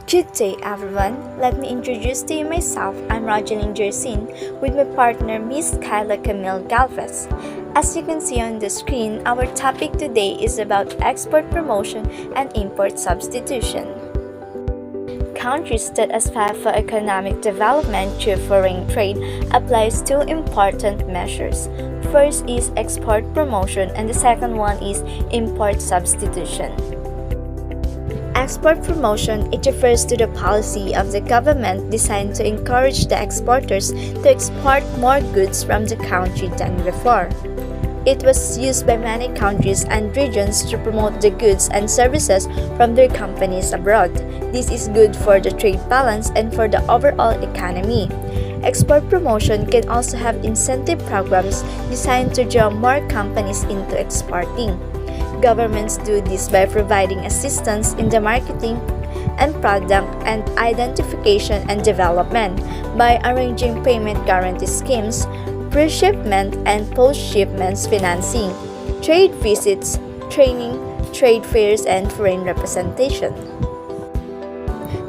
Good day everyone, let me introduce to you myself. I'm Rogeline Jersin with my partner Miss Kyla Camille Galvez. As you can see on the screen, our topic today is about export promotion and import substitution. Countries that aspire for economic development through foreign trade applies two important measures. First is export promotion and the second one is import substitution. Export promotion, it refers to the policy of the government designed to encourage the exporters to export more goods from the country than before. It was used by many countries and regions to promote the goods and services from their companies abroad. This is good for the trade balance and for the overall economy. Export promotion can also have incentive programs designed to draw more companies into exporting. Governments do this by providing assistance in the marketing and product and identification and development, by arranging payment guarantee schemes, pre-shipment and post-shipment financing, trade visits, training, trade fairs, and foreign representation.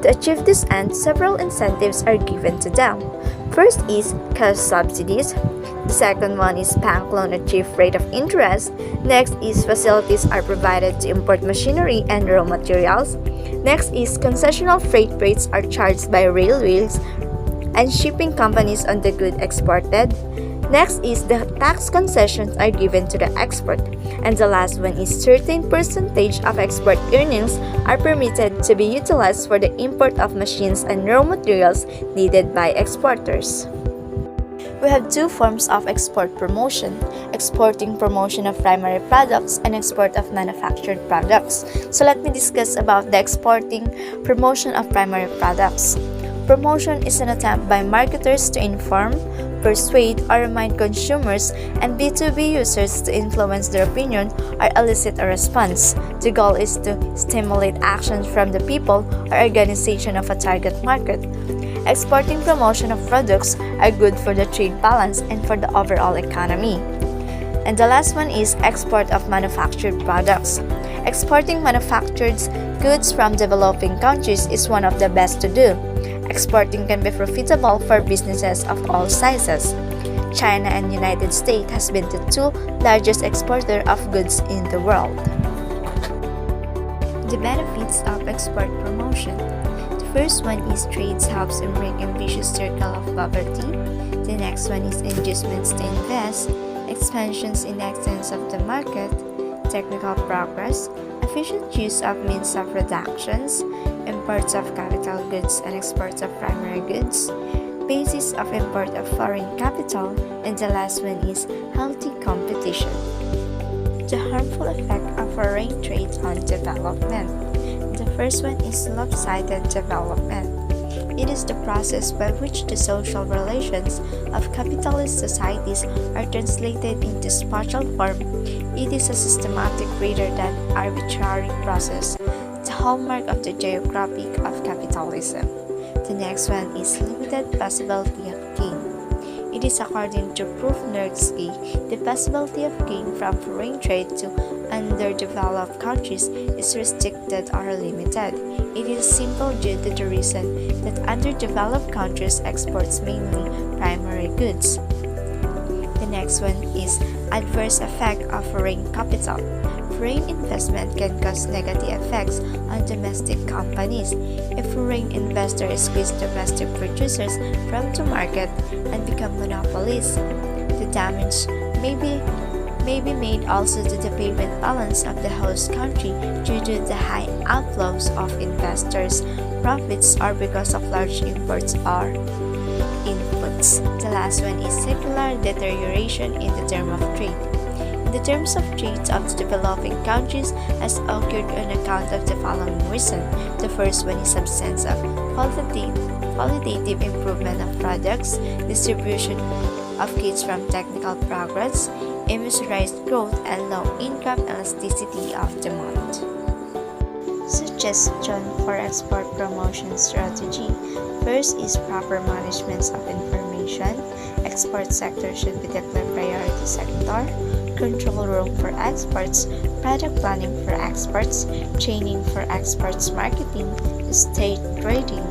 To achieve this end, several incentives are given to them. First is cash subsidies. The second one is bank loan at cheap rate of interest. Next is facilities are provided to import machinery and raw materials. Next is concessional freight rates are charged by railways and shipping companies on the good exported. Next is the tax concessions are given to the export. And the last one is certain percentage of export earnings are permitted to be utilized for the import of machines and raw materials needed by exporters. We have two forms of export promotion: exporting promotion of primary products and export of manufactured products. So let me discuss about the exporting promotion of primary products. Promotion is an attempt by marketers to inform, persuade, or remind consumers and B2B users to influence their opinion or elicit a response. The goal is to stimulate actions from the people or organization of a target market. Exporting promotion of products are good for the trade balance and for the overall economy. And the last one is export of manufactured products. Exporting manufactured goods from developing countries is one of the best to do. Exporting can be profitable for businesses of all sizes. China and United States has been the two largest exporters of goods in the world. The benefits of export promotion. The first one is trade helps in breaking vicious circle of poverty. The next one is inducements to invest, expansions in extents of the market, technical progress, efficient use of means of productions, imports of capital goods and exports of primary goods, basis of import of foreign capital, and the last one is healthy competition. The harmful effect of foreign trade on development. The first one is lopsided development. It is the process by which the social relations of capitalist societies are translated into spatial form. It is a systematic rather than arbitrary process, the hallmark of the geographic of capitalism. The next one is limited possibility of gain. It is according to Proof-Nerdsky, the possibility of gain from foreign trade to underdeveloped countries is restricted or limited. It is simple due to the reason that underdeveloped countries exports mainly primary goods. The next one is adverse effect of foreign capital. Foreign investment can cause negative effects on domestic companies. If foreign investors squeeze domestic producers from the market and become monopolies, the damage may be made also to the payment balance of the host country due to the high outflows of investors' profits or because of large imports or inputs. The last one is secular deterioration in the term of trade. The terms of trade of the developing countries has occurred on account of the following reason. The first one is absence of qualitative improvement of products, distribution of goods from technical progress, immeasurized growth, and low income elasticity of demand. Suggestion for export promotion strategy. First is proper management of information. Export sector should be declared priority sector. control room for experts, product planning for experts, training for experts, marketing, state trading,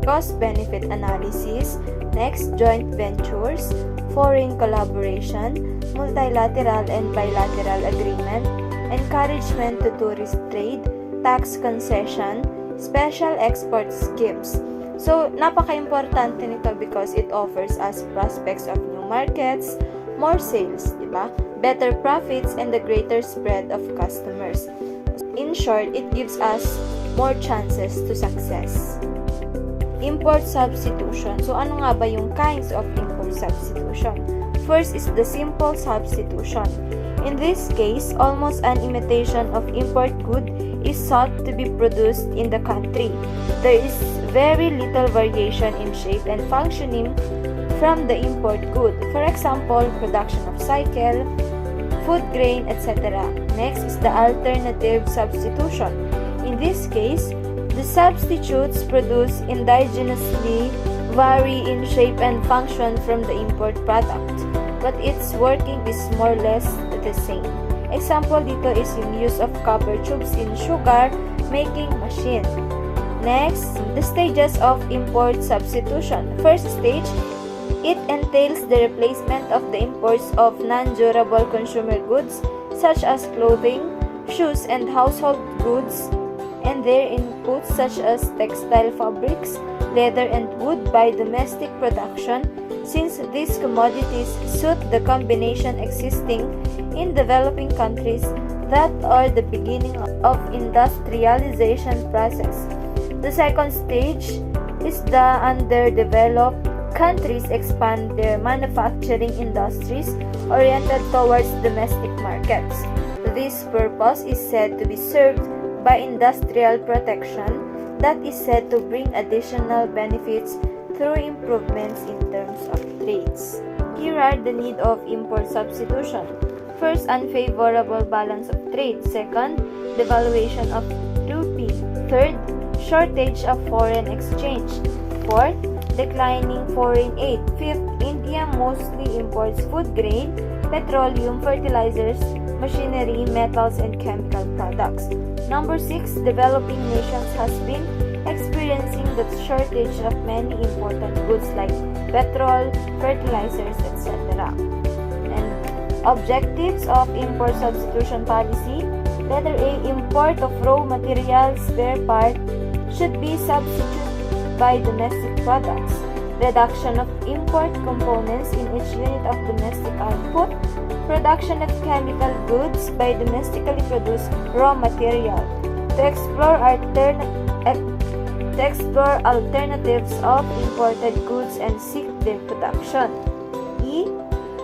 cost-benefit analysis, next joint ventures, foreign collaboration, multilateral and bilateral agreement, encouragement to tourist trade, tax concession, special export schemes. So, napaka-importante nito because it offers us prospects of new markets, more sales, diba? Better profits, and a greater spread of customers. In short, it gives us more chances to success. Import substitution. So, ano nga ba yung kinds of import substitution? First is the simple substitution. In this case, almost an imitation of import good is sought to be produced in the country. There is very little variation in shape and functioning from the import good. For example, production of cycle, food grain, etc. Next is the alternative substitution. In this case, the substitutes produced indigenously vary in shape and function from the import product, but its working is more or less the same. Example dito is yung use of copper tubes in sugar making machine. Next, the stages of import substitution. First stage, it entails the replacement of the imports of non-durable consumer goods such as clothing, shoes, and household goods, and their inputs such as textile fabrics, leather, and wood by domestic production, since these commodities suit the combination existing in developing countries that are the beginning of industrialization process. The second stage is the underdeveloped countries expand their manufacturing industries oriented towards domestic markets. This purpose is said to be served by industrial protection that is said to bring additional benefits through improvements in terms of trades. Here are the need of import substitution. First, unfavorable balance of trade. Second, devaluation of rupee. Third, shortage of foreign exchange. Fourth, declining foreign aid. Fifth, India mostly imports food grain, petroleum, fertilizers, machinery, metals, and chemical products. Number 6, developing nations has been experiencing the shortage of many important goods like petrol, fertilizers, etc. And objectives of import substitution policy. Letter A, import of raw materials, spare part should be substituted by domestic products. Reduction of import components in each unit of domestic output. Production of chemical goods by domestically produced raw material. To explore alternatives of imported goods and seek their production. E.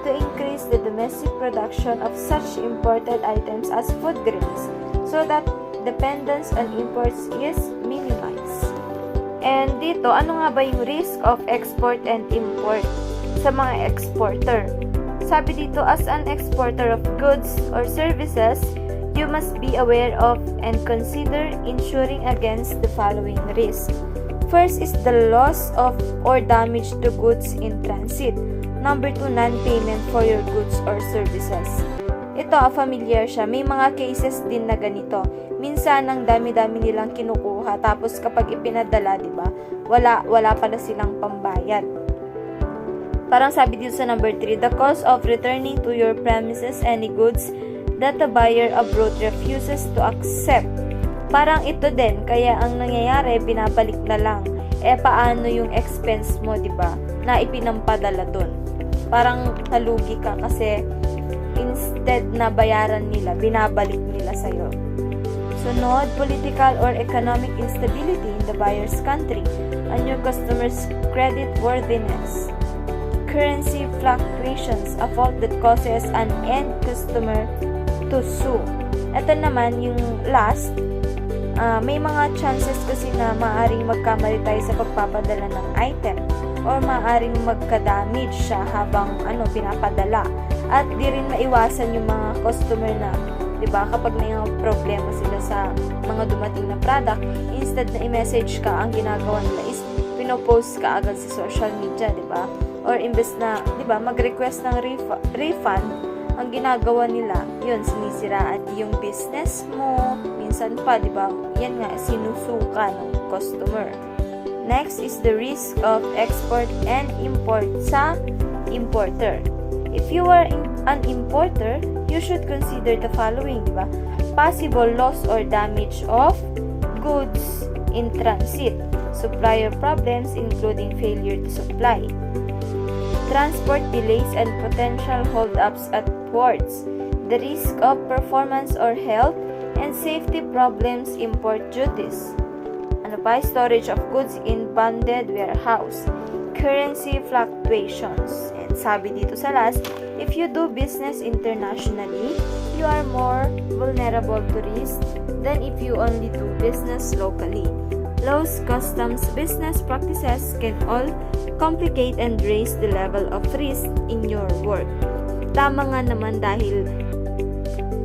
To increase the domestic production of such imported items as food grains so that dependence on imports is minimized. And dito, ano nga ba yung risk of export and import sa mga exporter? Sabi dito, as an exporter of goods or services, you must be aware of and consider insuring against the following risks. First is the loss of or damage to goods in transit. Number 2, non-payment for your goods or services. Ito, familiar siya. May mga cases din na ganito. Minsan, ang dami-dami nilang kinukuha. Tapos, kapag ipinadala, diba, wala pala silang pambayad. Parang sabi dito sa number 3, the cost of returning to your premises any goods that the buyer abroad refuses to accept. Parang ito din, kaya ang nangyayari, binabalik na lang. Paano yung expense mo, diba, na ipinampadala dun? Parang nalugi ka kasi instead na bayaran nila, binabalik nila sa'yo. Sunod, political or economic instability in the buyer's country and your customer's credit worthiness. Currency fluctuations, a fault that causes an end customer to sue. Ito naman yung last, may mga chances kasi na maaaring magkamali tayo sa pagpapadala ng item or maaaring magka-damage siya habang pinapadala. At di rin maiwasan yung mga customer na, diba, kapag may mga problema sila sa mga dumating na product, instead na i-message ka, ang ginagawa nila is pinopost ka agad sa social media, diba? Or imbes na, 'di ba, mag-request ng refund, ang ginagawa nila, yun, sinisiraan yung business mo, minsan pa, di ba, yan nga, sinusuka ng customer. Next is the risk of export and import sa importer. If you are an importer, you should consider the following, di ba? Possible loss or damage of goods in transit, supplier problems including failure to supply, transport delays and potential holdups at ports, the risk of performance or health and safety problems, import duties, storage of goods in bonded warehouse, currency fluctuations. And sabi dito sa last, if you do business internationally, you are more vulnerable to risk than if you only do business locally. Laws, customs, business practices can all complicate and raise the level of risk in your work. Tama nga naman dahil,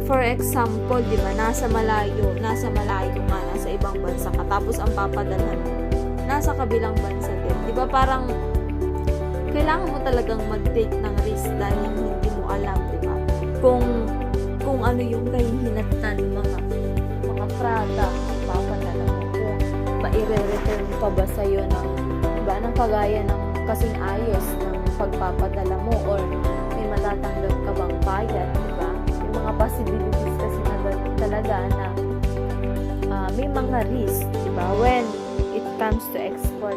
for example, di ba, nasa malayo nga, nasa ibang bansa ka, tapos ang papadalhan mo, nasa kabilang bansa din. Di ba, parang, kailangan mo talagang mag-take ng risk dahil hindi mo alam, di ba, kung ano yung kahinatnan ng mga product ang papadala mo, kung maire-return pa ba sa'yo ng, di ba, ng kagaya ng kasing ayos ng pagpapadala mo, or may matatanggap ka bang bayad, di ba? Yung mga possibilities kasi na talaga na may mga risk, di ba, when it comes to export